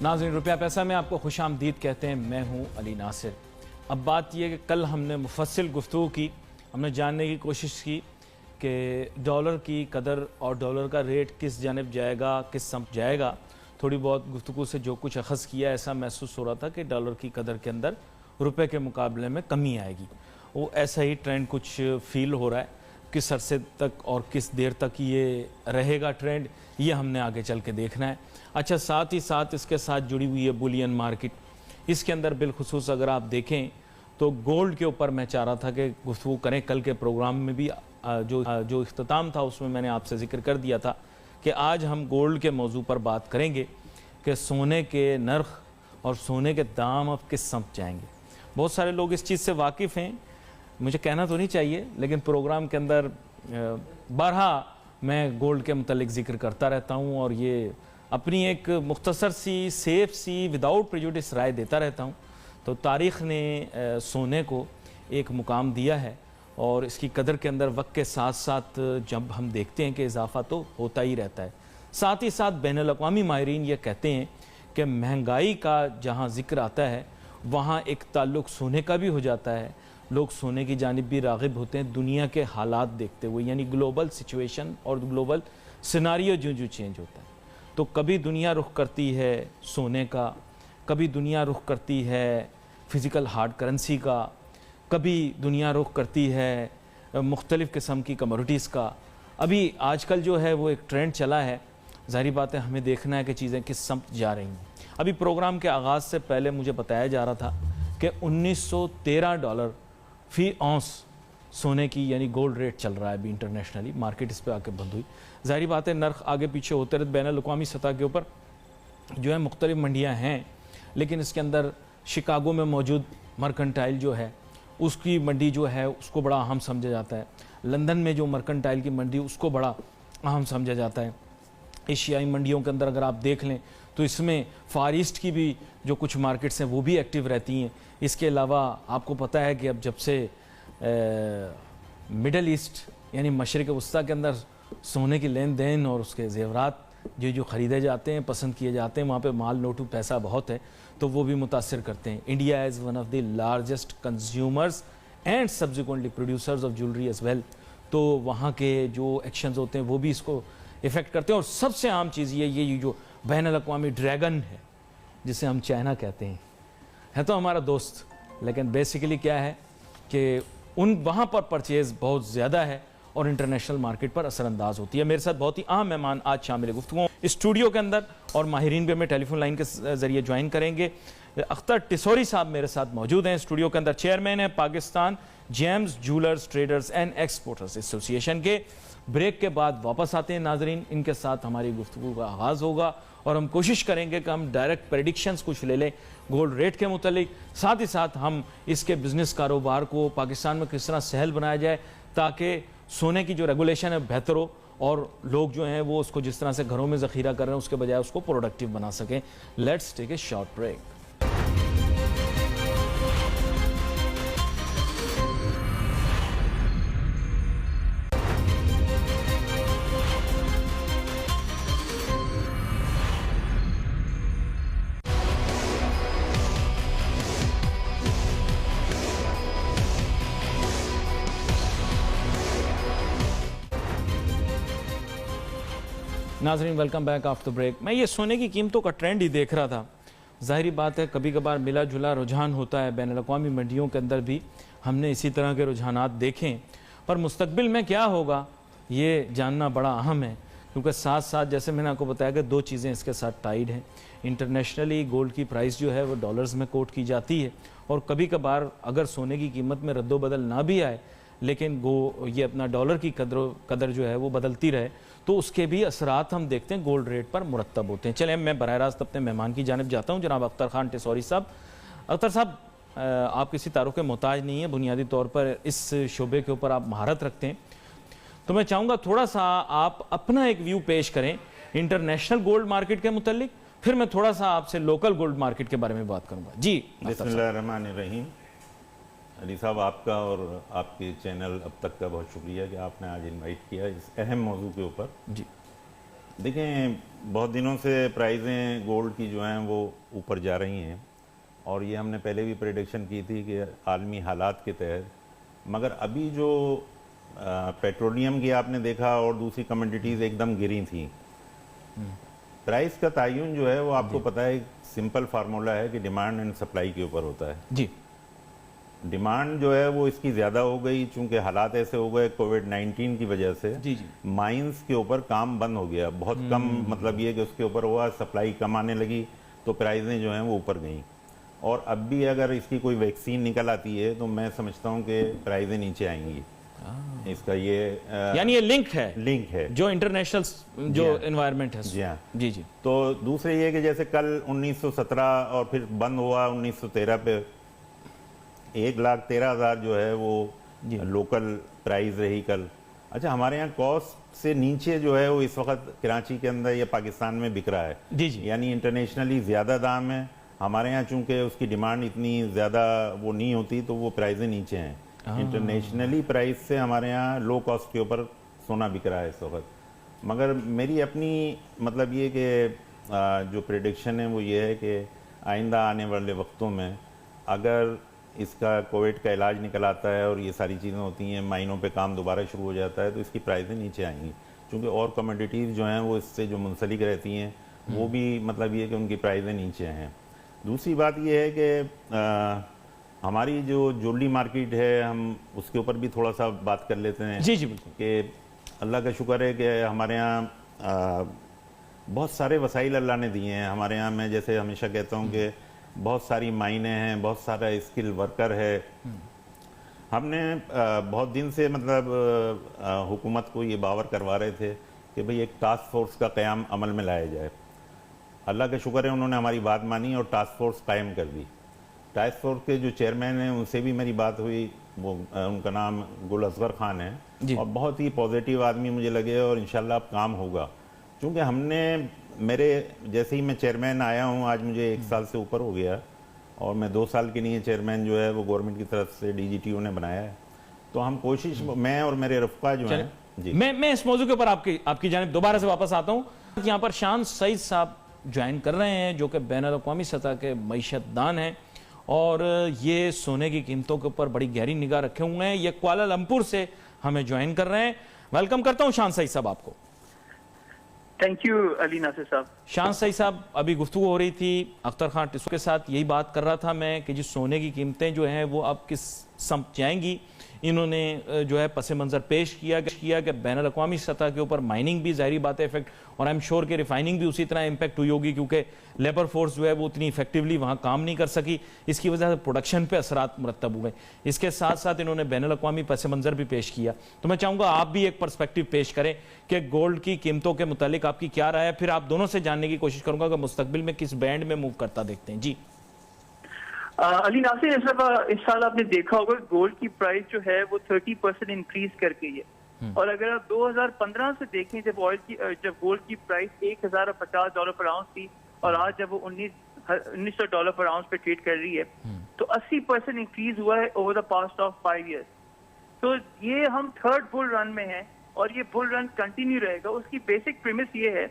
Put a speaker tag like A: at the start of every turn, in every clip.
A: नाज़रीन रुपया पैसा में आपको खुश आमदीद कहते हैं। मैं हूँ अली नासिर। अब बात यह कि कल हमने मुफस्सिल गुफ्तगू की, हमने जानने की कोशिश की कि डॉलर की कदर और डॉलर का रेट किस जानिब जाएगा, किस समत जाएगा। थोड़ी बहुत गुफ्तगू से जो कुछ अखज़ किया ऐसा महसूस हो रहा था कि डॉलर की कदर के अंदर रुपए के मुकाबले में कमी आएगी। वो ऐसा ही ट्रेंड कुछ फील हो रहा है। किस अरसे तक और किस देर तक ये रहेगा ट्रेंड, ये हमने आगे चल के देखना है। अच्छा, साथ ही साथ इसके साथ जुड़ी हुई है बुलियन मार्केट। इसके अंदर बिलखुसूस अगर आप देखें तो गोल्ड के ऊपर मैं चाह रहा था कि गुफ्तगू करें। कल के प्रोग्राम में भी जो इख्तिताम था उसमें मैंने आपसे जिक्र कर दिया था कि आज हम गोल्ड के मौजू पर बात करेंगे कि सोने के नर्ख और सोने के दाम अब किस समत जाएंगे। बहुत सारे लोग इस चीज़ से वाकिफ़ हैं, मुझे कहना तो नहीं चाहिए, लेकिन प्रोग्राम के अंदर बारहा मैं गोल्ड के मुतल्लिक ज़िक्र करता रहता हूँ और ये अपनी एक मुख्तसर सी, सेफ सी, विदाउट प्रेजुडिस राय देता रहता हूँ। तो तारीख़ ने सोने को एक मुकाम दिया है और इसकी कदर के अंदर वक्त के साथ साथ जब हम देखते हैं कि इजाफ़ा तो होता ही रहता है। साथ ही साथ बैनुल-अक़वामी माहिरीन ये कहते हैं कि महंगाई का जहाँ ज़िक्र आता है वहाँ एक ताल्लुक़ सोने का भी हो जाता है। लोग सोने की जानिब भी राग़िब होते हैं दुनिया के हालात देखते हुए, यानी ग्लोबल सिचुएशन और ग्लोबल सिनारियो जो चेंज होता है। तो कभी दुनिया रुख करती है सोने का, कभी दुनिया रुख करती है फ़िज़िकल हार्ड करेंसी का, कभी दुनिया रुख करती है मुख्तलिफ़ किस्म की कमोडिटीज़ का। अभी आजकल जो है वो एक ट्रेंड चला है, ज़ाहिर बात है हमें देखना है कि चीज़ें किस समत जा रही हैं। अभी प्रोग्राम के आगाज़ से पहले मुझे बताया जा रहा था कि 1913 डॉलर फ़ी औंस सोने की यानी गोल्ड रेट चल रहा है अभी इंटरनेशनली। मार्केट इस पर आके बंद हुई। ज़ाहिर बात है नर्ख आगे पीछे होते रहते। बैनुल-अक़वामी सतह के ऊपर जो है मुख्तलिफ़ मंडियाँ हैं, लेकिन इसके अंदर शिकागो में मौजूद मर्केंटाइल जो है उसकी मंडी जो है उसको बड़ा अहम समझा जाता है। लंदन में जो मर्केंटाइल की मंडी उसको बड़ा अहम समझा जाता है। एशियाई मंडियों के अंदर अगर आप देख लें तो इसमें फार ईस्ट की भी जो कुछ मार्केट्स हैं वो भी एक्टिव रहती हैं। इसके अलावा आपको पता है कि अब जब से मिडल ईस्ट यानी मशरिक़ वस्ता के अंदर सोने की लेन देन और उसके ज़ेवरात जो ख़रीदे जाते हैं, पसंद किए जाते हैं, वहाँ पे माल नोटू पैसा बहुत है, तो वो भी मुतासिर करते हैं। India is one of the largest consumers and subsequently producers of jewellery as well. तो वहाँ के जो एक्शंस होते हैं वो भी इसको इफ़ेक्ट करते हैं। और सबसे आम चीज़ ये जो बैनुल-अक़वामी ड्रैगन है जिसे हम चाइना कहते हैं, है तो हमारा दोस्त, लेकिन बेसिकली क्या है कि वहाँ पर परचेज़ बहुत ज़्यादा है और इंटरनेशनल मार्केट पर असरअंदाज होती है। मेरे साथ बहुत ही अहम मेहमान आज शामिल गुफ्तगू स्टूडियो के अंदर और माहिरीन भी हमें टेलीफोन लाइन के ज़रिए ज्वाइन करेंगे। अख्तर टिसोरी साहब मेरे साथ मौजूद हैं स्टूडियो के अंदर। चेयरमैन है Pakistan James jewellers traders and exporters association के। ब्रेक के बाद वापस आते हैं नाजरीन, इनके साथ हमारी गुफ्तगू का आगाज़ होगा और हम कोशिश करेंगे कि हम डायरेक्ट प्रेडिक्शंस कुछ ले लें गोल्ड रेट के मुतालिक। साथ ही साथ हम इसके बिज़नेस कारोबार को पाकिस्तान में किस तरह सहल बनाया जाए ताकि सोने की जो रेगुलेशन है बेहतर हो और लोग जो हैं वो उसको जिस तरह से घरों में ज़ख़ीरा कर रहे हैं उसके बजाय उसको प्रोडक्टिव बना सकें। Let's take a short break. नाज़रीन वेलकम बैक आफ्टर ब्रेक। मैं ये सोने की कीमतों का ट्रेंड ही देख रहा था। ज़ाहिर बात है कभी कभार मिला जुला रुझान होता है, बैनुल-अक़वामी मंडियों के अंदर भी हमने इसी तरह के रुझानात देखें, पर मुस्तक़बिल में क्या होगा ये जानना बड़ा अहम है, क्योंकि साथ साथ जैसे मैंने आपको बताया कि दो चीज़ें इसके साथ टाइड हैं। इंटरनेशनली गोल्ड की प्राइस जो है वो डॉलर्स में कोट की जाती है और कभी कभार अगर सोने की कीमत में रद्दो बदल ना भी आए लेकिन ये अपना डॉलर की कदर जो है वो बदलती रहे तो उसके भी असरात हम देखते हैं गोल्ड रेट पर मुरतब होते हैं। चलें मैं बराह रास्त अपने मेहमान की जानिब जाता हूँ, जनाब अख्तर खान टिसोरी साहब। अख्तर साहब, आप किसी तारुफ के मोहताज नहीं है, बुनियादी तौर पर इस शोबे के ऊपर आप महारत रखते हैं, तो मैं चाहूँगा थोड़ा सा आप अपना एक व्यू पेश करें इंटरनेशनल गोल्ड मार्केट के मुतालिक, फिर मैं थोड़ा सा आपसे लोकल गोल्ड मार्केट के बारे में बात करूँगा। जी
B: बिस्मिल्लाहिर्रहमानिर्रहीम। अली साहब, आपका और आपके चैनल अब तक का बहुत शुक्रिया कि आपने आज इनवाइट किया इस अहम मौजू के ऊपर।
A: जी,
B: देखें, बहुत दिनों से प्राइजें गोल्ड की जो हैं वो ऊपर जा रही हैं, और ये हमने पहले भी प्रेडिक्शन की थी कि आलमी हालात के तहत, मगर अभी जो पेट्रोलियम की आपने देखा और दूसरी कमोडिटीज़ एकदम गिरी थी। प्राइस का तयन जो है वो आपको पता है, सिंपल फार्मूला है कि डिमांड एंड सप्लाई के ऊपर होता है
A: जी।
B: डिमांड जो है वो इसकी ज़्यादा हो गई, चूंकि हालात ऐसे हो गए कोविड-19 की वजह से।
A: जी जी।
B: माइंस के ऊपर काम बंद हो गया, बहुत कम, मतलब ये कि उसके ऊपर हुआ, सप्लाई कम आने लगी, तो प्राइजें जो हैं वो ऊपर गईं। और अब भी अगर इसकी कोई वैक्सीन निकल आती है तो मैं समझता हूँ कि प्राइजें नीचे आएंगी। इसका ये
A: यानी ये लिंक है
B: जो
A: जो इंटरनेशनल जो एनवायरनमेंट है।
B: जी हाँ
A: जी जी।
B: तो दूसरे ये कि जैसे कल 1917 और फिर बंद हुआ 1913 पे, 1,13,000 जो है वो लोकल प्राइस रही कल। अच्छा, हमारे यहाँ कॉस्ट से नीचे जो है वो इस वक्त कराची के अंदर या पाकिस्तान में बिक रहा है।
A: जी जी।
B: यानी इंटरनेशनली ज़्यादा दाम है, हमारे यहाँ चूंकि उसकी डिमांड इतनी ज़्यादा वो नहीं होती तो वो प्राइजें नीचे हैं। इंटरनेशनली प्राइस से हमारे यहाँ लो कॉस्ट के ऊपर सोना बिक रहा है इस वक्त। मगर मेरी अपनी मतलब ये कि जो प्रेडिक्शन है वो ये है कि आइंदा आने वाले वक्तों में अगर इसका कोविड का इलाज निकल आता है और ये सारी चीज़ें होती हैं, माइनों पे काम दोबारा शुरू हो जाता है, तो इसकी प्राइसें नीचे आएंगी, क्योंकि और कमोडिटीज़ जो हैं वो इससे जो मुंसलिक रहती हैं वो भी मतलब ये कि उनकी प्राइसें नीचे हैं। दूसरी बात ये है कि हमारी जो ज्वेलरी मार्केट है, हम उसके ऊपर भी थोड़ा सा बात कर लेते हैं।
A: जी जी बिल्कुल।
B: कि अल्लाह का शुक्र है कि हमारे यहाँ बहुत सारे वसाइल अल्लाह ने दिए हैं। हमारे यहाँ मैं जैसे हमेशा कहता हूँ कि बहुत सारी माइनें हैं, बहुत सारा स्किल वर्कर है। हमने बहुत दिन से मतलब हुकूमत को ये बावर करवा रहे थे कि भाई एक टास्क फोर्स का क़याम अमल में लाया जाए। अल्लाह का शुक्र है उन्होंने हमारी बात मानी और टास्क फोर्स कायम कर दी। टास्क फोर्स के जो चेयरमैन हैं उनसे भी मेरी बात हुई, वो उनका नाम गुल असगर खान है, और बहुत ही पॉजिटिव आदमी मुझे लगे, और इंशाल्लाह अब काम होगा। क्योंकि हमने, मेरे जैसे ही मैं चेयरमैन आया हूँ, आज मुझे 1 साल से ऊपर हो गया, और मैं 2 साल के लिए चेयरमैन जो है वो गवर्नमेंट की तरफ से DGTO ने बनाया है। तो हम कोशिश, मैं और मेरे रफ़्का जो हैं जी।
A: मैं इस मौजू के ऊपर आपकी जानिब दोबारा से वापस आता हूँ। यहाँ पर शान सईद साहब ज्वाइन कर रहे हैं, जो कि बैनुल-अक़वामी सतह के मईशतदान हैं, और ये सोने की कीमतों के ऊपर बड़ी गहरी निगाह रखे हुए हैं। ये कुआलालंपुर से हमें ज्वाइन कर रहे हैं। वेलकम करता हूँ शान सईद साहब आपको।
C: थैंक यू अली नासिर साहब।
A: शान सईद साहब, अभी गुफ्तगू हो रही थी अख्तर खान टिस्सू के साथ, यही बात कर रहा था मैं कि जिस सोने की कीमतें जो हैं वो अब किस समत जाएंगी। इन्होंने जो है पस मंज़र पेश किया कि बैनुल-अक़वामी सतह के ऊपर माइनिंग भी ज़ाहिरी बात है इफेक्ट, और आई एम श्योर कि रिफाइनिंग भी उसी तरह इम्पैक्ट हुई होगी, क्योंकि लेबर फोर्स जो है वो उतनी इफेक्टिवली वहाँ काम नहीं कर सकी। इसकी वजह से प्रोडक्शन पे असरात मुरतब हुए। इसके साथ साथ इन्होंने बैनुल-अक़वामी पस मंज़र भी पेश किया। तो मैं चाहूँगा आप भी एक पर्सपेक्टिव पेश करें कि गोल्ड की कीमतों के मुतालिक आपकी क्या राय है, फिर आप दोनों से जानने की कोशिश करूँगा कि मुस्तकबिल में किस बैंड में मूव करता देखते हैं। जी
C: अली नासिर, इस साल आपने देखा होगा गोल्ड की प्राइस जो है वो 30% इंक्रीज कर गई है। और अगर आप 2015 से देखें, जब गोल्ड की प्राइस $1,050 पर आउंस थी, और आज जब वो $1,900 पर आउंस पे ट्रेड कर रही है, तो 80% इंक्रीज हुआ है over the past of 5 years. तो ये हम थर्ड बुल रन में हैं, और ये बुल रन कंटिन्यू रहेगा। उसकी बेसिक प्रीमिस ये है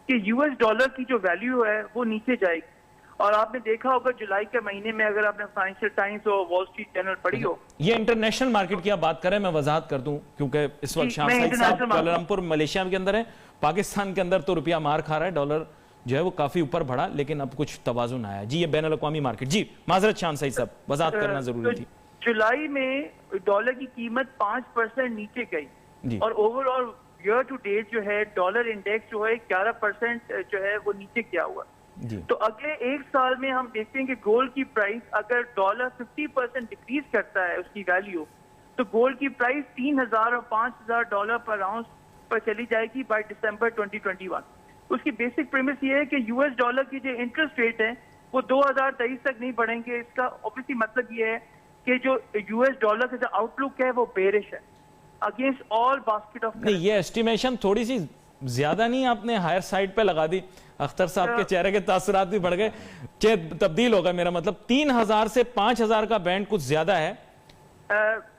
C: कि US डॉलर की जो वैल्यू है वो नीचे जाएगी। और आपने देखा होगा जुलाई के महीने में, अगर आपने फाइनेंशियल टाइम्स और वॉल स्ट्रीट जर्नल पढ़ी हो,
A: ये इंटरनेशनल मार्केट की आप बात करें, मैं वजाहत कर दूं क्योंकि इस वक्त शान सईद साहब कुआलालंपुर मलेशिया के अंदर है। पाकिस्तान के अंदर तो रुपया मार खा रहा है, डॉलर जो है वो काफी ऊपर बढ़ा, लेकिन अब कुछ तवाजुन आया। जी ये बैनुल-अक़वामी मार्केट। जी माजरत शान सईद साहब, वजाहत करना जरूरी थी।
C: जुलाई में डॉलर की कीमत 5% नीचे गई, और ओवरऑल ईयर टू डेट जो है डॉलर इंडेक्स जो है 11% जो है वो नीचे गया हुआ। तो अगले 1 साल में हम देखते हैं कि गोल्ड की प्राइस, अगर डॉलर 50% डिक्रीज करता है उसकी वैल्यू, तो गोल्ड की प्राइस $3,000 और $5,000 पर आउंस पर चली जाएगी बाय दिसंबर 2021। उसकी बेसिक प्रीमिस ये है कि US डॉलर की जो इंटरेस्ट रेट है वो 2023 तक नहीं बढ़ेंगे। इसका ऑब्वियसली मतलब ये है कि जो US डॉलर का जो आउटलुक है वो बेरिश है अगेंस्ट ऑल बास्केट ऑफ।
A: नहीं, ये एस्टिमेशन थोड़ी सी ज्यादा नहीं आपने हायर साइड पे लगा दी। अख्तर साहब के चेहरे के तासुरात भी बढ़ गए, तब्दील होगा। मेरा मतलब 3,000 से 5,000 का बैंड कुछ ज्यादा है।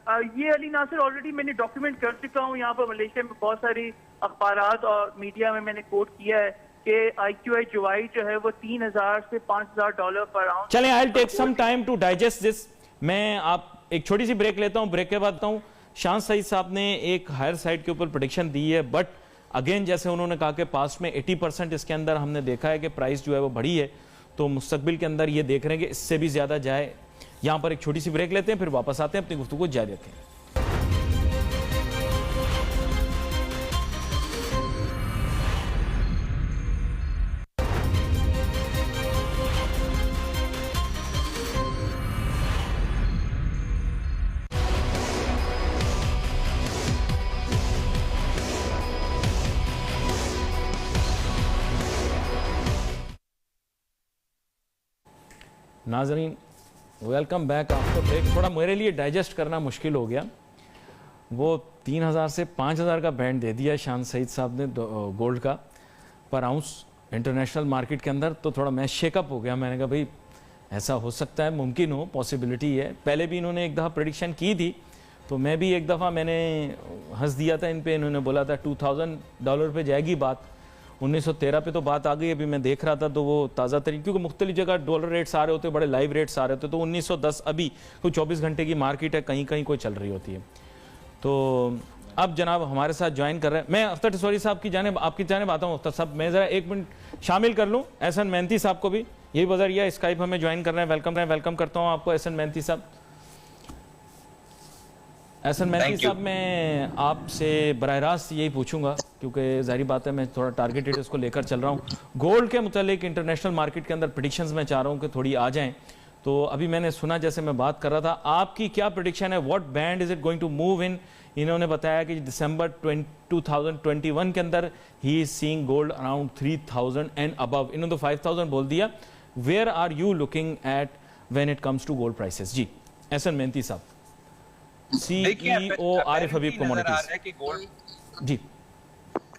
C: ये अली नासिर ऑलरेडी मैंने डॉक्यूमेंट कर चुका हूँ यहाँ पर मलेशिया में, बहुत सारी अखबारात और मीडिया में मैंने कोट किया है कि IQI जुवाई जो है वो $3,000 से $5,000 पर आउंस।
A: चलें, I will take some time to digest this. मैं आप एक छोटी सी ब्रेक लेता हूँ, ब्रेक के बाद आता हूँ। शान सईद साहब ने एक हायर साइड के ऊपर प्रेडिक्शन दी है, बट अगेन जैसे उन्होंने कहा कि पास्ट में 80% इसके अंदर हमने देखा है कि प्राइस जो है वो बढ़ी है, तो मुस्तकबिल के अंदर ये देख रहे हैं कि इससे भी ज्यादा जाए। यहाँ पर एक छोटी सी ब्रेक लेते हैं, फिर वापस आते हैं, अपनी गुफ्तगू को जारी रखें। नाजरीन, वेलकम बैक आफ्टर ब्रेक। थोड़ा मेरे लिए डाइजेस्ट करना मुश्किल हो गया, वो 3,000 से 5,000 का बैंड दे दिया शान सईद साहब ने गोल्ड का पर आउंस इंटरनेशनल मार्केट के अंदर, तो थोड़ा मैं शेकअप हो गया। मैंने कहा भाई ऐसा हो सकता है, मुमकिन हो, पॉसिबिलिटी है। पहले भी इन्होंने एक दफ़ा प्रेडिक्शन की थी, तो मैं भी एक दफ़ा मैंने हंस दिया था इन पे। इन्होंने बोला था $2,000 पे जाएगी बात, 1913 पे तो बात आ गई। अभी मैं देख रहा था तो वो ताज़ा तरीन, क्योंकि मुख्तलिफ जगह डॉलर रेट्स आ रहे होते, बड़े लाइव रेट्स आ रहे होते, तो 1910 अभी कोई 24 घंटे की मार्केट है, कहीं कहीं कोई चल रही होती है। तो अब जनाब हमारे साथ ज्वाइन कर रहे हैं, मैं अख्तर टिसौरी साहब की जानिब, आपकी जानिब आता हूँ। अख्तर साहब, मैं ज़रा 1 मिनट शामिल कर लूँ एहसन मेहनती साहब को भी, यही बजरिया स्काइप हमें ज्वाइन कर रहे हैं। वेलकम करता हूँ आपको एहसन मेहनती साहब। एहसन मेहनती साहब, मैं आपसे बराह रास्त यही पूछूंगा, क्योंकि जाहिर बात है मैं थोड़ा टारगेटेड इसको लेकर चल रहा हूँ। गोल्ड के मुतालिक इंटरनेशनल मार्केट के अंदर प्रेडिक्शंस मैं चाह रहा हूँ कि थोड़ी आ जाएं। तो अभी मैंने सुना, जैसे मैं बात कर रहा था, आपकी क्या प्रेडिक्शन है, what band is it going to move in? इन्होंने बताया कि दिसंबर 2021 के अंदर ही is seeing gold around 3,000 and above. इन्होंने तो 5,000 बोल दिया। Where are you looking at when it comes to gold prices? जी एहसन मेहनती साहब, CEO आरिफ हबीब कमोडिटीज।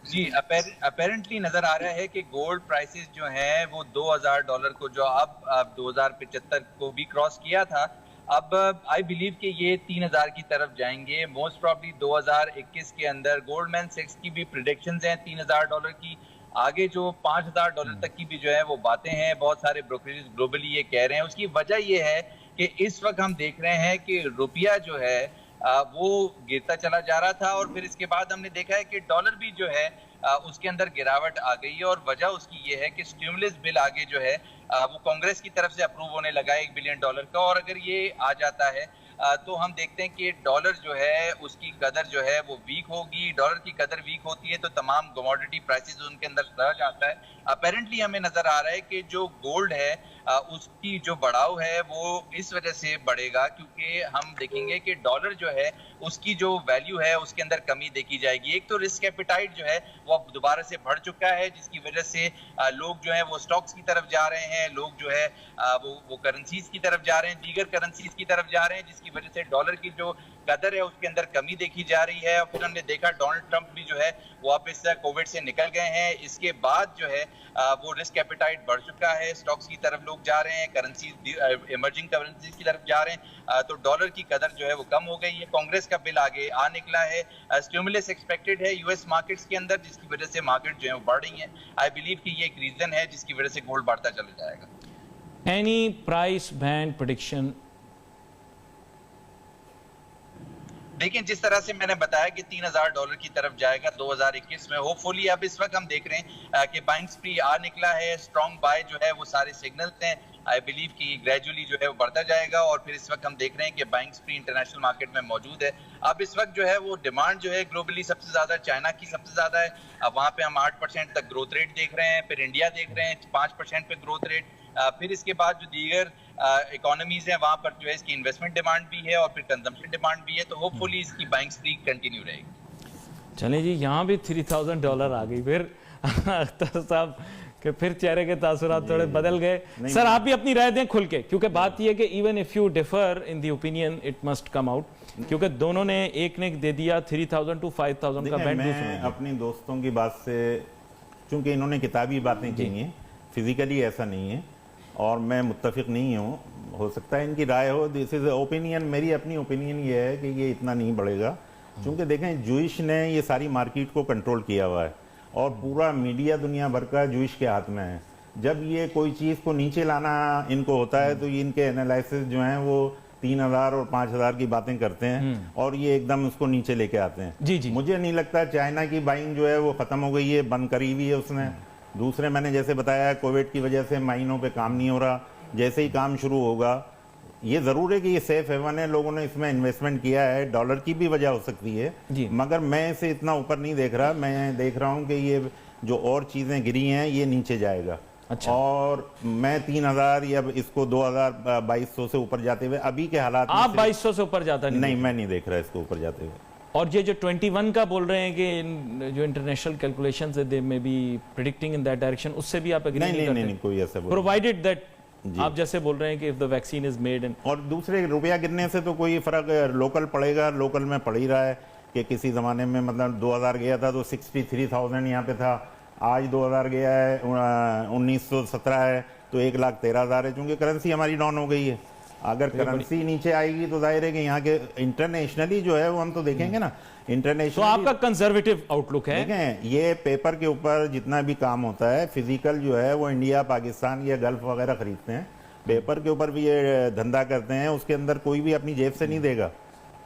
D: जी अपेरेंटली नजर आ रहा है कि गोल्ड प्राइसेस जो हैं वो $2,000 को, जो अब 2075 को भी क्रॉस किया था, अब आई बिलीव कि ये 3,000 की तरफ जाएंगे मोस्ट प्रॉब्ली 2021 के अंदर। गोल्डमैन सैक्स की भी प्रेडिक्शंस हैं $3,000 की, आगे जो $5,000 तक की भी जो है वो बातें हैं, बहुत सारे ब्रोकरेज ग्लोबली ये कह रहे हैं। उसकी वजह ये है कि इस वक्त हम देख रहे हैं कि रुपया जो है वो गिरता चला जा रहा था, और फिर इसके बाद हमने देखा है कि डॉलर भी जो है उसके अंदर गिरावट आ गई है। और वजह उसकी ये है कि स्टिमुलस बिल आगे जो है वो कांग्रेस की तरफ से अप्रूव होने लगा है $1 बिलियन का, और अगर ये आ जाता है तो हम देखते हैं कि डॉलर जो है उसकी कदर जो है वो वीक होगी। डॉलर की कदर वीक होती है तो तमाम कमोडिटी प्राइसेस उनके अंदर रह जाता है। अपेरेंटली हमें नजर आ रहा है कि जो गोल्ड है उसकी जो बढ़ाव है वो इस वजह से बढ़ेगा, क्योंकि हम देखेंगे कि डॉलर जो है उसकी जो वैल्यू है उसके अंदर कमी देखी जाएगी। एक तो रिस्क एपिटाइट जो है वो अब दोबारा से बढ़ चुका है, जिसकी वजह से लोग जो है वो स्टॉक्स की तरफ जा रहे हैं, लोग जो है वो करेंसीज की तरफ जा रहे हैं, दीगर करेंसीज की तरफ जा रहे हैं, जिसकी वजह से डॉलर की जो कदर है उसके अंदर कमी देखी जा रही है। और फिर हमने देखा डोनाल्ड ट्रंप भी जो है वो वापस कोविड से निकल गए हैं, इसके बाद जो है वो रिस्क एपिटाइट बढ़ चुका है, स्टॉक्स की तरफ लोग जा रहे हैं, करेंसीज इमर्जिंग करेंसीज की तरफ जा रहे हैं, तो डॉलर की कदर जो है वो कम हो गई है। कांग्रेस का बिल आगे आ निकला है, स्टिमुलस एक्सपेक्टेड है यूएस मार्केट्स के अंदर, जिसकी वजह से मार्केट जो है वो बढ़ रही है। आई बिलीव कि ये एक रीजन है जिसकी वजह से गोल्ड बढ़ता चला जाएगा।
A: Any price band prediction?
D: देखिए, जिस तरह से मैंने बताया कि $3,000 की तरफ जाएगा 2021 में, होपफुली अब इस वक्त हम देख रहे हैं कि बाइंग स्प्री आ निकला है, स्ट्रॉन्ग बाय जो है वो सारे सिग्नल्स हैं। आई बिलीव कि ग्रेजुअली जो है वो बढ़ता जाएगा, और फिर इस वक्त हम देख रहे हैं कि बाइंग स्प्री इंटरनेशनल मार्केट में मौजूद है। अब इस वक्त जो है वो डिमांड जो है ग्लोबली सबसे ज्यादा चाइना की सबसे ज्यादा है, अब वहाँ पे हम 8% तक ग्रोथ रेट देख रहे हैं, फिर इंडिया देख रहे हैं 5% पे ग्रोथ रेट, फिर इसके बाद जो दीगर इकोनॉमीज हैं वहाँ पर जो है इसकी इन्वेस्टमेंट डिमांड भी है और फिर कंजम्पशन डिमांड भी है, तो होपफुली इसकी बाइंग स्प्री कंटिन्यू रहेगी।
A: चलें जी, यहाँ भी $3,000 आ गई फिर अख्तर साहब कि फिर चेहरे के तासुरात थोड़े बदल गए। सर आप भी अपनी राय दें खुल के, क्योंकि बात यह है कि even if you differ in the opinion it must come out, क्योंकि दोनों ने एक ने दे दिया 3,000 to 5,000 का बैंड।
B: मैं अपनी दोस्तों की बात से, चूंकि इन्होंने किताबी बातें की हैं, फिजिकली ऐसा नहीं है और मैं मुत्तफिक नहीं हूँ, ہو سکتا ہے ان کی رائے ہو. دس از اوپینین, میری اپنی اوپینین یہ ہے کہ یہ اتنا نہیں بڑھے گا, چونکہ دیکھیں جوئش نے یہ ساری مارکیٹ کو کنٹرول کیا ہوا ہے اور پورا میڈیا دنیا بھر کا جوئش کے ہاتھ میں ہے. جب یہ کوئی چیز کو نیچے لانا ان کو ہوتا ہے تو یہ ان کے انالائسس جو ہیں وہ 3000 اور 5000 کی باتیں کرتے ہیں اور یہ ایک دم اس کو نیچے لے کے آتے ہیں. مجھے نہیں لگتا چائنا کی بائنگ جو ہے وہ ختم ہو گئی ہے, بند کری ہوئی ہے اس نے. دوسرے میں نے جیسے بتایا کووڈ کی وجہ سے مائنوں پہ کام نہیں ہو رہا, جیسے ہی کام شروع ہوگا, یہ ضرور ہے کہ یہ سیف ہیون ہے, لوگوں نے اس میں انویسٹمنٹ کیا ہے, ڈالر کی بھی وجہ ہو سکتی ہے, مگر میں اسے اتنا اوپر نہیں دیکھ رہا. میں دیکھ رہا ہوں کہ یہ جو اور چیزیں گری ہیں یہ نیچے جائے گا. اور میں 3000 یا اس کو 2200 سے اوپر جاتے ہوئے ابھی کے حالات
A: آپ 2200 سے اوپر جاتا
B: نہیں, میں نہیں دیکھ رہا اس کو اوپر جاتے ہوئے.
A: اور یہ جو 21 کا بول رہے ہیں کہ جو انٹرنیشنل کیلکولیشنز دے میں بی پریڈکٹنگ ان دیٹ ڈائریکشن, اس سے بھی آپ اگری نہیں کرتے؟
B: نہیں, کوئی ایسا بول,
A: پرووائڈڈ دیٹ آپ جیسے بول رہے ہیں کہ if the vaccine is made and
B: اور دوسرے روپیہ گرنے سے تو کوئی فرق, لوکل پڑے گا, لوکل میں پڑ ہی رہا ہے کہ کسی زمانے میں مطلب 2000 گیا تھا تو 63,000 یہاں پہ تھا, آج 2000 گیا ہے 1917 ہے تو 1,13,000 ہے, چونکہ کرنسی ہماری ڈاؤن ہو گئی ہے. اگر کرنسی نیچے آئے گی تو ظاہر ہے کہ یہاں کے انٹرنیشنلی جو ہے وہ ہم تو دیکھیں گے نا. انٹرنیشنل
A: تو آپ کا کنزرویٹو آؤٹ لک ہے.
B: دیکھیں یہ پیپر کے اوپر جتنا بھی کام ہوتا ہے, فزیکل جو ہے وہ انڈیا, پاکستان یا گلف وغیرہ خریدتے ہیں, پیپر کے اوپر بھی یہ دھندا کرتے ہیں. اس کے اندر کوئی بھی اپنی جیب سے نہیں دے گا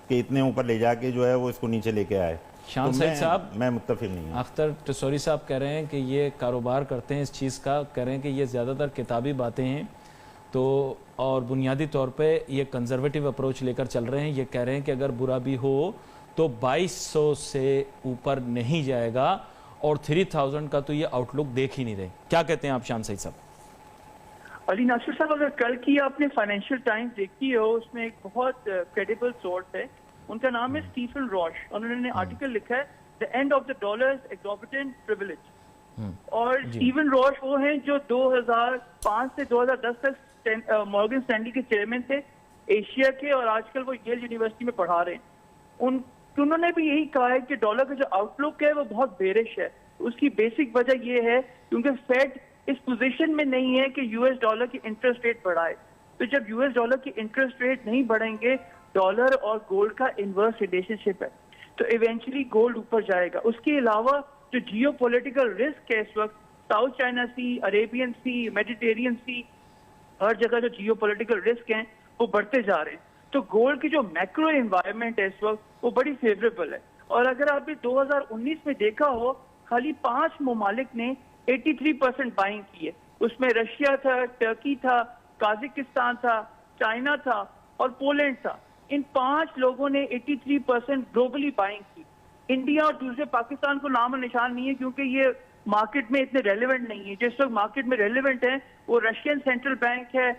B: کہ اتنے اوپر لے جا کے جو ہے وہ اس کو نیچے لے کے آئے.
A: شان سعید صاحب,
B: میں متفق نہیں ہوں.
A: اختر ٹسوری صاحب کہہ رہے ہیں کہ یہ کاروبار کرتے ہیں اس چیز کا, کہہ رہے ہیں کہ یہ زیادہ تر کتابی باتیں ہیں تو, اور بنیادی طور پہ یہ کنزرویٹو اپروچ لے کر چل رہے ہیں. یہ کہہ رہے ہیں کہ اگر برا بھی ہو تو 2200 سے اوپر نہیں جائے گا اور 3000 کا تو یہ آؤٹ لک دیکھ ہی نہیں رہے. کیا کہتے ہیں آپ شان سعید صاحب؟
C: علی ناصر صاحب, اگر کل کی آپ نے فائنینشیل ٹائمز دیکھی ہو, اس میں ایک بہت کریڈیبل سورس ہے, ان کا نام ہے اسٹیفن روش. انہوں نے آرٹیکل لکھا ہے The End of the Dollar's Exorbitant Privilege. اور اسٹیفن روش وہ ہیں جو 2005 سے 2010 تک مورگن اسٹینلی کے چیئرمین تھے ایشیا کے, اور آج کل وہ ییل یونیورسٹی میں پڑھا رہے ہیں. انہوں نے بھی یہی کہا ہے کہ ڈالر کا جو آؤٹ لک ہے وہ بہت بیرش ہے. اس کی بیسک وجہ یہ ہے کیونکہ فیڈ اس پوزیشن میں نہیں ہے کہ یو ایس ڈالر کی انٹرسٹ ریٹ بڑھائے. تو جب یو ایس ڈالر کی انٹرسٹ ریٹ نہیں بڑھیں گے, ڈالر اور گولڈ کا انورس ریلیشن شپ ہے, تو ایونچولی گولڈ اوپر جائے گا. اس کے علاوہ جو جیو پولیٹیکل رسک ہے اس وقت, ساؤتھ چائنا سی, عریبین سی, میڈیٹیرین سی, ہر جگہ جو جیو پولیٹیکل رسک ہیں وہ بڑھتے جا رہے ہیں. تو گولڈ کی جو میکرو انوائرمنٹ ہے اس وقت وہ بڑی فیوریبل ہے. اور اگر آپ نے 2019 میں دیکھا ہو, خالی 5 ممالک نے 83% بائنگ کی ہے. اس میں رشیا تھا, ٹرکی تھا, قازقستان تھا, چائنا تھا اور پولینڈ تھا. ان 5 لوگوں نے 83% گلوبلی بائنگ کی. انڈیا اور دوسرے پاکستان کو نام و نشان نہیں ہے کیونکہ یہ مارکیٹ میں اتنے ریلیونٹ نہیں ہے. جس وقت مارکیٹ میں ریلیونٹ ہے وہ رشین سینٹرل بینک ہے,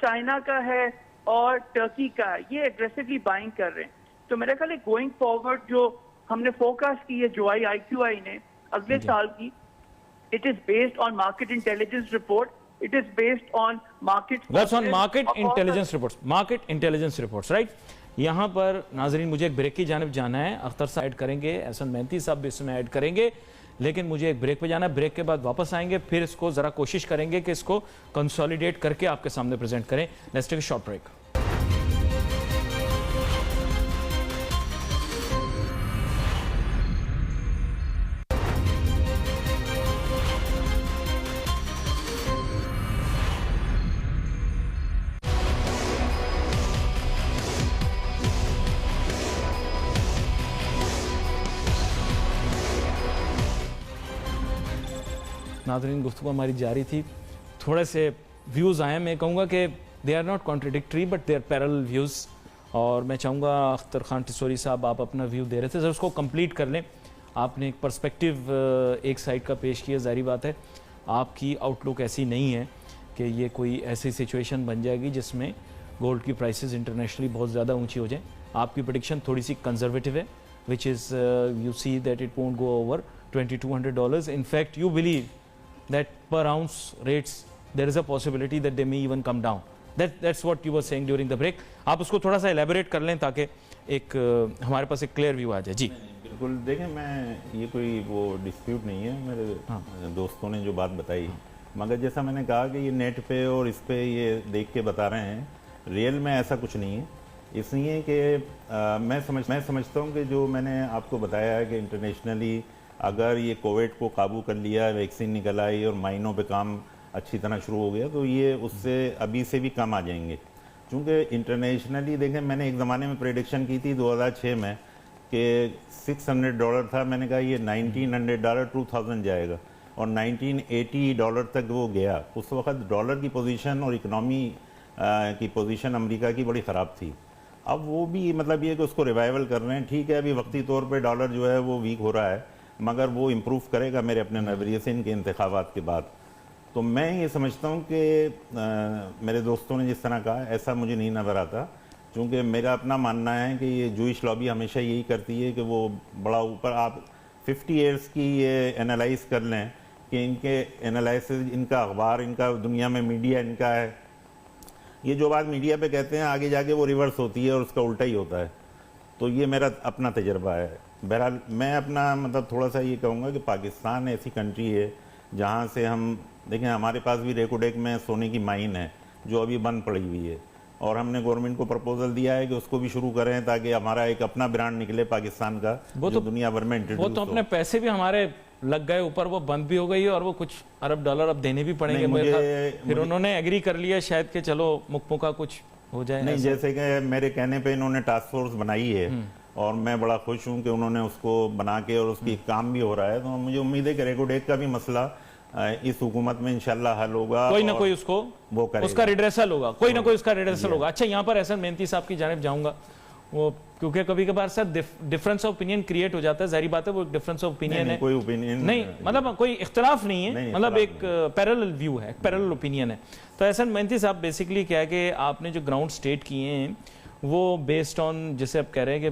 C: چائنا کا ہے اور ٹرکی کا ہے. یہ ایگریسولی بائنگ کر رہے ہیں. تو میرا خیال ہے گوئنگ فارورڈ جو ہم نے فوکاسٹ کی ہے جو آئی کیو آئی نے اگلے سال کی, it is based on market intelligence report. It is based on market.
A: That's on market intelligence reports. Market intelligence reports, right? یہاں پر ناظرین مجھے ایک بریک کی جانب جانا ہے. اختر صاحب ایڈ کریں گے, احسن مہنتی صاحب بھی اس میں ایڈ کریں گے, لیکن مجھے ایک بریک پہ جانا ہے. بریک کے بعد واپس آئیں گے, پھر اس کو ذرا کوشش کریں گے کہ اس کو کنسولیڈیٹ کر کے آپ کے سامنے پریزنٹ کریں. Let's take a short break. ناظرین گفتگو ہماری جاری تھی, تھوڑے سے ویوز آئے ہیں. میں کہوں گا کہ they are not contradictory but they are parallel views, اور میں چاہوں گا اختر خان ٹسوری صاحب آپ اپنا ویو دے رہے تھے, ذرا اس کو کمپلیٹ کر لیں. آپ نے ایک پرسپیکٹیو ایک سائڈ کا پیش کیا. ظاہری بات ہے آپ کی آؤٹ لک ایسی نہیں ہے کہ یہ کوئی ایسی سچویشن بن جائے گی جس میں گولڈ کی پرائسز انٹرنیشنلی بہت زیادہ اونچی ہو جائیں. آپ کی پریڈکشن تھوڑی سی کنزرویٹو ہے, which is you see that it won't go over $2,200. In fact, you believe that per ounce rates there is a possibility that they may even come down. That's what you were saying during the break. آپ اس کو تھوڑا سا elaborate کر لیں تاکہ ایک ہمارے پاس ایک کلیئر ویو آ جائے. جی
B: بالکل, دیکھیں میں یہ کوئی وہ ڈسپیوٹ نہیں ہے, میرے دوستوں نے جو بات بتائی, مگر جیسا میں نے کہا کہ یہ نیٹ پہ اور اس پہ یہ دیکھ کے بتا رہے ہیں ریئل میں ایسا کچھ نہیں ہے. اس لیے کہ میں سمجھتا ہوں کہ جو میں نے آپ کو بتایا ہے کہ انٹرنیشنلی اگر یہ کووڈ کو قابو کر لیا, ویکسین نکل آئی اور مائنوں پہ کام اچھی طرح شروع ہو گیا, تو یہ اس سے ابھی سے بھی کم آ جائیں گے. چونکہ انٹرنیشنلی دیکھیں, میں نے ایک زمانے میں پریڈکشن کی تھی 2006 میں کہ $600 تھا, میں نے کہا یہ $1900 2000 جائے گا, اور $1980 تک وہ گیا. اس وقت ڈالر کی پوزیشن اور اکنامی کی پوزیشن امریکہ کی بڑی خراب تھی. اب وہ بھی مطلب یہ کہ اس کو ریوائیول کر رہے ہیں. ٹھیک ہے, ابھی وقتی طور پہ ڈالر جو ہے وہ ویک ہو رہا ہے, مگر وہ امپروو کرے گا میرے اپنے نظریے سے ان کے انتخابات کے بعد. تو میں یہ سمجھتا ہوں کہ میرے دوستوں نے جس طرح کہا ایسا مجھے نہیں نظر آتا, چونکہ میرا اپنا ماننا ہے کہ یہ جوئش لابی ہمیشہ یہی کرتی ہے کہ وہ بڑا اوپر, آپ 50 ایئرس کی یہ انالائز کر لیں کہ ان کے انالائسز, ان کا اخبار, ان کا دنیا میں میڈیا ان کا ہے, یہ جو بات میڈیا پہ کہتے ہیں آگے جا کے وہ ریورس ہوتی ہے اور اس کا الٹا ہی ہوتا ہے. تو یہ میرا اپنا تجربہ ہے. بہرحال میں اپنا مطلب تھوڑا سا یہ کہوں گا کہ پاکستان ایسی کنٹری ہے جہاں سے ہم دیکھیں, ہمارے پاس بھی ریکوڈیک میں سونے کی مائن ہے جو ابھی بند پڑی ہوئی ہے, اور ہم نے گورنمنٹ کو پرپوزل دیا ہے کہ اس کو بھی شروع کریں تاکہ ہمارا ایک اپنا برانڈ نکلے پاکستان کا, جو دنیا بھر میں انٹروڈیوس ہو.
A: وہ تو اپنے پیسے بھی ہمارے لگ گئے اوپر, وہ بند بھی ہو گئی اور وہ کچھ ارب ڈالر اب دینے بھی پڑیں گے. پھر انہوں نے ایگری کر لیا شاید کہ چلو مکمو کا کچھ ہو جائے.
B: نہیں, جیسے کہ میرے کہنے پہ انہوں نے ٹاسک فورس بنائی ہے اور میں بڑا خوش ہوں کہ انہوں نے اس کو بنا کے اور اس کی کام بھی ہو رہا ہے. تو مجھے امید ہے کہ ریکوڈیک کا بھی مسئلہ اس حکومت میں انشاءاللہ حل ہوگا,
A: کوئی نہ کوئی اس کو
B: وہ کرے,
A: اس کا ریڈریسل ہوگا, کوئی نہ کوئی اس کا ریڈریسل ہوگا. اچھا, یہاں پر احسن مہنتی صاحب کی جانب جاؤں گا, وہ کیونکہ کبھی کبھار سر ڈفرنس آف اوپینین کریٹ ہو جاتا ہے. ظاہری بات ہے وہ ڈفرنس آف اوپینین ہے,
B: کوئی اوپینین
A: نہیں, مطلب کوئی اختلاف نہیں ہے, مطلب ایک پیرلل ویو ہے, پیرلل اوپینین ہے. تو احسن مہنتی صاحب بیسیکلی کیا ہے کہ آپ نے جو گراؤنڈ سٹیٹ کیے ہیں وہ بیسڈ آن, جیسے آپ کہہ رہے ہیں کہ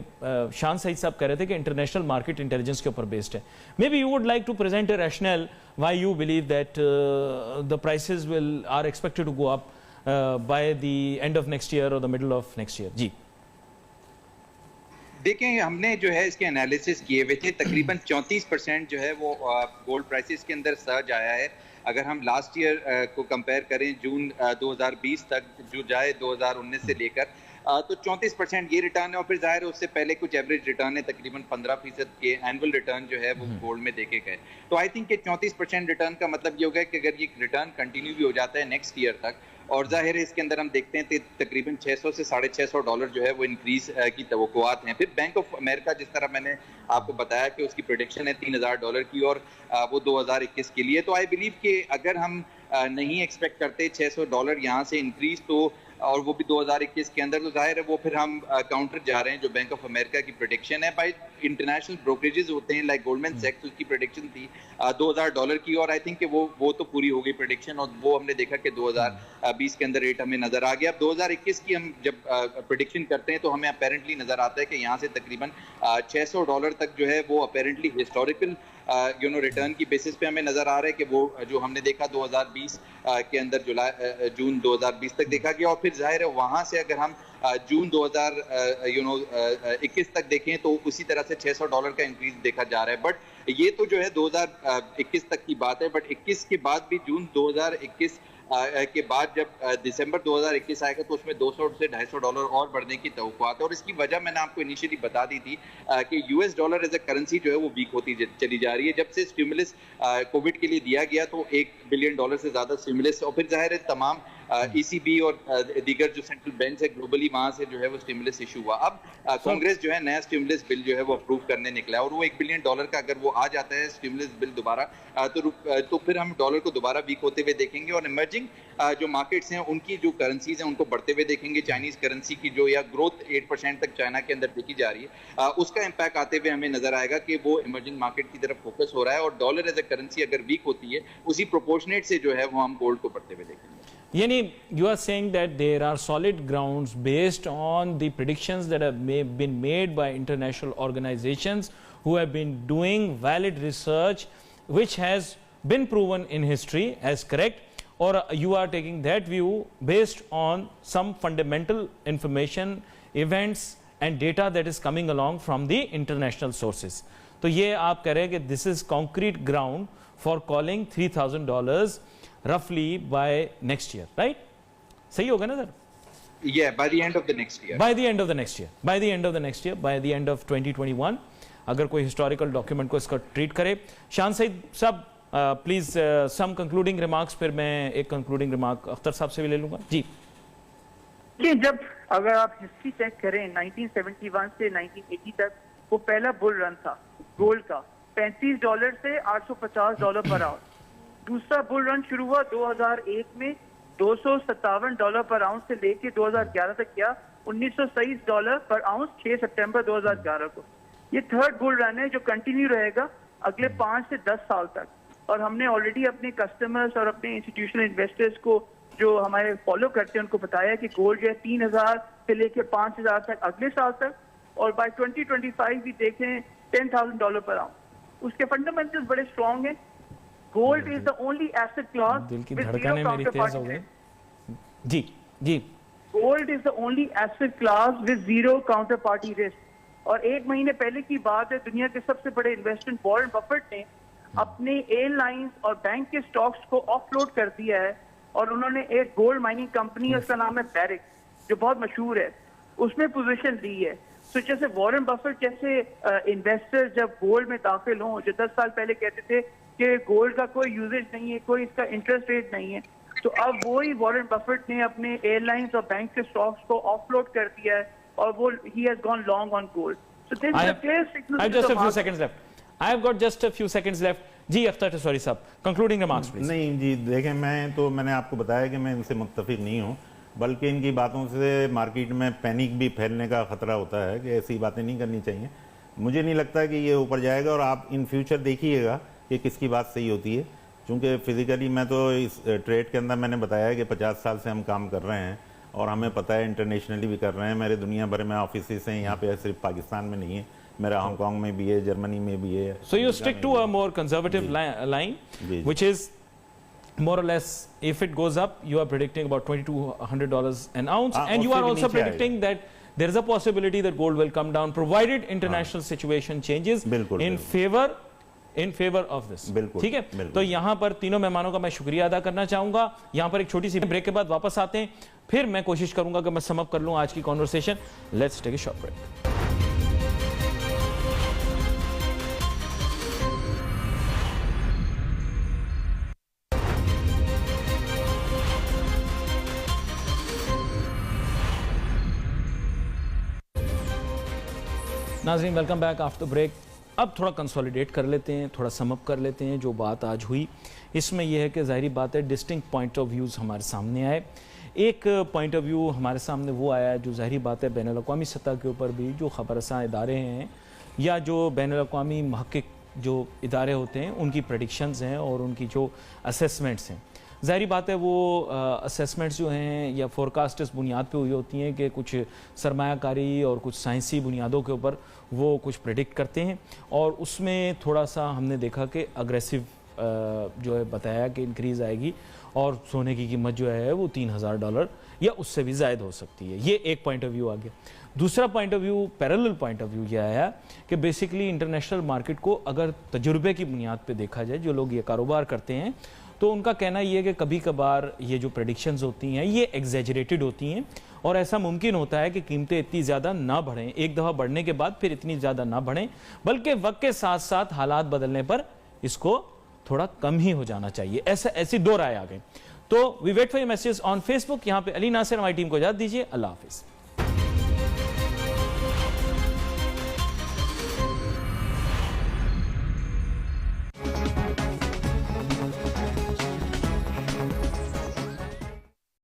A: شان سعید صاحب کہہ رہے تھے کہ انٹرنیشنل مارکیٹ انٹیلیجنس کے اوپر بیسڈ ہے. Maybe you would like to present a rational why you believe that the prices are expected to go up by the end of next year or the middle of next year. جی
D: دیکھیں, ہم نے جو ہے اس کے analysis کیے ہوئے تھے, تقریباً 34% جو ہے وہ گولڈ پرائسز کے اندر سرج آیا ہے. اگر ہم لاسٹ ایئر کو کمپیئر کریں جون 2020 تک جو جائے 2019 سے لے کر, تو 34% یہ ریٹرن ہے, اور پھر ظاہر ہے اس سے پہلے کچھ ایوریج ریٹرن ہے, تقریباً 15% کے اینول ریٹرن جو ہے وہ گولڈ میں دیکھے گئے. تو آئی تھنک کہ 34% ریٹرن کا مطلب یہ ہوگا کہ اگر یہ ریٹرن کنٹینیو بھی ہو جاتا ہے نیکسٹ ایئر تک, اور ظاہر ہے اس کے اندر ہم دیکھتے ہیں کہ تقریباً $600 سے $650 جو ہے وہ انکریز کی توقعات ہیں. پھر بینک آف امریکہ, جس طرح میں نے آپ کو بتایا کہ اس کی پریڈکشن ہے $3000 کی, اور وہ 2021 کے لیے. تو آئی بلیو کہ اگر ہم نہیں ایکسپیکٹ کرتے $600 یہاں سے انکریز, تو اور وہ بھی 2021 کے اندر, تو ظاہر ہے وہ پھر ہم کاؤنٹر جا رہے ہیں جو بینک آف امریکہ کی پریڈکشن ہے. بائی انٹرنیشنل بروکریجز ہوتے ہیں لائک گولڈمین سیکس, اس کی پریڈکشن تھی $2000 کی, اور آئی تھنک کہ وہ تو پوری ہو گئی پریڈکشن, اور وہ ہم نے دیکھا کہ 2020 کے اندر ریٹ ہمیں نظر آ گیا. اب 2021 کی ہم جب پریڈکشن کرتے ہیں تو ہمیں اپیرنٹلی نظر آتا ہے کہ یہاں سے تقریباً $600 تک جو ہے وہ اپیرنٹلی ہسٹوریکل ریٹرن کی بیسس پہ ہمیں نظر آ رہا ہے کہ وہ جو ہم نے دیکھا 2020 کے اندر جون 2020 تک دیکھا گیا, اور پھر ظاہر ہے وہاں سے اگر ہم جون 2021 تک دیکھیں تو اسی طرح سے $600 کا انکریز دیکھا جا رہا ہے. بٹ یہ تو جو ہے 2021 تک کی بات ہے, بٹ 21 کے بعد بھی جون 2021 کے بعد جب دسمبر 2021 آئے گا تو اس میں $200 سے $250 اور بڑھنے کی توقعات ہے. اور اس کی وجہ میں نے آپ کو انیشیلی بتا دی تھی کہ US dollar as a currency جو ہے وہ ویک ہوتی چلی جا رہی ہے. جب سے اسٹیمولس کووڈ کے لیے دیا گیا تو $1 بلین سے زیادہ اسٹیمولس, اور پھر ظاہر ہے تمام ECB اور دیگر جو سینٹرل بینکس ہے گلوبلی, وہاں سے جو ہے وہ اسٹیمولس ایشو ہوا. اب کانگریس جو ہے نیا اسٹیمولس بل جو ہے وہ اپروو کرنے نکلا ہے, اور وہ $1 بلین کا اگر وہ آ جاتا ہے اسٹیمولس بل دوبارہ, تو پھر ہم ڈالر کو دوبارہ ویک ہوتے ہوئے دیکھیں گے, اور ایمرجنگ جو مارکیٹس ہیں ان کی جو کرنسیز ہیں ان کو بڑھتے ہوئے دیکھیں گے. چائنیز کرنسی کی جو یا گروتھ 8% تک چائنا کے اندر دیکھی جا رہی ہے, اس کا امپیکٹ آتے ہوئے ہمیں نظر آئے گا کہ وہ ایمرجنگ مارکیٹ کی طرف فوکس ہو رہا ہے, اور ڈالر ایز اے کرنسی اگر ویک ہوتی ہے اسی پروپورشنیٹ سے جو ہے وہ ہم گولڈ کو بڑھتے ہوئے دیکھیں گے.
A: یعنی you are saying that there are solid grounds based on the predictions that have been made by international organizations who have been doing valid research which has been proven in history as correct, or you are taking that view based on some fundamental information, events and data that is coming along from the international sources. تو یہ آپ کہہ رہے ہیں کہ this is concrete ground for calling $3,000 roughly by next year, right? صحیح ہوگا نا سر؟
D: Yeah, by the end of the next year.
A: By the end of the next year. By the end of the next year. By the end of 2021. अगर कोई historical document को इसका treat करे. शान सईद साहब प्लीज सम कंक्लूडिंग रिमार्क्स, फिर मैं एक कंक्लूडिंग रिमार्क अख्तर साहब से भी ले लूंगा. जी
C: जब अगर आप हिस्ट्री चेक करें 1971 से 1980 तक, वो पहला बुल रन था गोल्ड का $35 से $850 पर आउंस. दूसरा बुल रन शुरू हुआ 2001 में $257 पर आउंस से लेके 2011 तक किया, $1923 पर आउंस 6 सितंबर 2011 को. ये थर्ड बुल रन है जो कंटिन्यू रहेगा अगले 5 से 10 साल तक. और हमने ऑलरेडी अपने कस्टमर्स और अपने इंस्टीट्यूशनल इन्वेस्टर्स को जो हमारे फॉलो करते हैं उनको बताया कि गोल्ड जो है 3000 से लेके 5000 तक अगले साल तक, और बाय 2025 भी देखें $10,000 पर आउंस. उसके फंडामेंटल्स बड़े स्ट्रॉन्ग हैं. Gold is the only asset class
A: दिल की धड़कनें मेरी तेज हो गई. जी जी
C: gold is the only asset class with zero counter party risk. और एक महीने पहले की बात है, दुनिया के सबसे बड़े इन्वेस्टमेंट वॉरेन बफेट ने अपने एयरलाइंस और बैंक के स्टॉक्स को ऑफलोड कर दिया है, और उन्होंने एक गोल्ड माइनिंग कंपनी, उसका नाम है बैरिक, जो बहुत मशहूर है, उसमें पोजीशन ली है. तो जैसे वॉरेन बफेट जैसे इन्वेस्टर जब गोल्ड में दाखिल हों, जो 10 साल पहले कहते थे कि गोल्ड का कोई यूजेज नहीं है, कोई इसका इंटरेस्ट रेट नहीं है, तो अब वही वॉरेन बफेट ने अपने एयरलाइंस और बैंक के स्टॉक्स को ऑफलोड कर दिया है, और वो he has gone long on gold. So this is a clear signal.
A: I have just a few seconds left. I have got just a few seconds left. जी Akhtar sorry साहब, concluding remarks please.
B: नहीं जी, देखें मैंने आपको बताया कि मैं इनसे मुत्तफिक नहीं हूँ, बल्कि इनकी बातों से मार्केट में पैनिक भी फैलने का खतरा होता है कि ऐसी बातें नहीं करनी चाहिए. मुझे नहीं लगता कि ये ऊपर जाएगा, और आप इन फ्यूचर देखिएगा कि किसकी बात सही होती है. चूँकि फिजिकली मैं तो इस ट्रेड के अंदर मैंने बताया कि 50 साल से हम काम कर रहे हैं, और हमें पता है इंटरनेशनली भी कर रहे हैं. मेरे दुनिया भर में ऑफिस हैं, यहाँ पे सिर्फ पाकिस्तान में नहीं है, मेरा हांगकांग में भी है, जर्मनी में भी है.
A: So you stick to a more conservative line which is more or less, if it goes up, you are predicting about $2,200 an ounce, and you are also predicting that there is a possibility that gold will come down provided international situation changes in favor of this. ठीक है. तो यहाँ पर तीनों मेहमानों का मैं शुक्रिया अदा करना चाहूंगा. यहाँ पर एक छोटी सी ब्रेक के बाद वापस आते हैं, फिर मैं कोशिश करूंगा कि मैं सम अप कर लूं आज की conversation. Let's take a short break. नाज़रीन वेलकम बैक आफ्टर ब्रेक. अब थोड़ा कंसोलिडेट कर लेते हैं, थोड़ा सम अप कर लेते हैं जो बात आज हुई. इसमें यह है कि ज़ाहिरी बात है डिस्टिंक्ट पॉइंट ऑफ व्यूज़ हमारे सामने आए. एक पॉइंट ऑफ व्यू हमारे सामने वो आया जो ज़ाहिरी बात है बैनुल-अक़वामी सतह के ऊपर भी जो ख़बरसां इदारे हैं या जो बैनुल-अक़वामी महक़्क़िक़ जो इदारे होते हैं उनकी प्रेडिक्शंस हैं और उनकी जो असेसमेंट्स हैं, ज़ाहिरी बात है वो असेसमेंट्स जो हैं या फोरकास्ट इस बुनियाद पे हुई होती हैं कि कुछ सरमायाकारी और कुछ साइंसी बुनियादों के ऊपर वो कुछ प्रेडिक्ट करते हैं, और उसमें थोड़ा सा हमने देखा कि अग्रेसिव जो है बताया कि इंक्रीज़ आएगी और सोने की कीमत जो है वो $3,000 या उससे भी ज़ायद हो सकती है. ये एक पॉइंट ऑफ व्यू आ गया. दूसरा point of view, parallel point of view ये आया कि बेसिकली इंटरनेशनल मार्केट को अगर तजुर्बे की बुनियाद पे देखा जाए, जो लोग ये कारोबार करते हैं, तो उनका कहना ये है कि कभी कभार ये जो प्रेडिक्शंस होती हैं ये एग्जेजरेटेड होती हैं, और ऐसा मुमकिन होता है कि कीमतें इतनी ज़्यादा ना बढ़ें, एक दफ़ा बढ़ने के बाद फिर इतनी ज़्यादा ना बढ़ें, बल्कि वक्त के साथ साथ हालात बदलने पर इसको थोड़ा कम ही हो जाना चाहिए. ऐसी दो राय आ गई. तो we wait for your message on Facebook. यहाँ पे अली नासिर हमारी टीम को इजाज़त दीजिए. अल्लाह हाफिज़.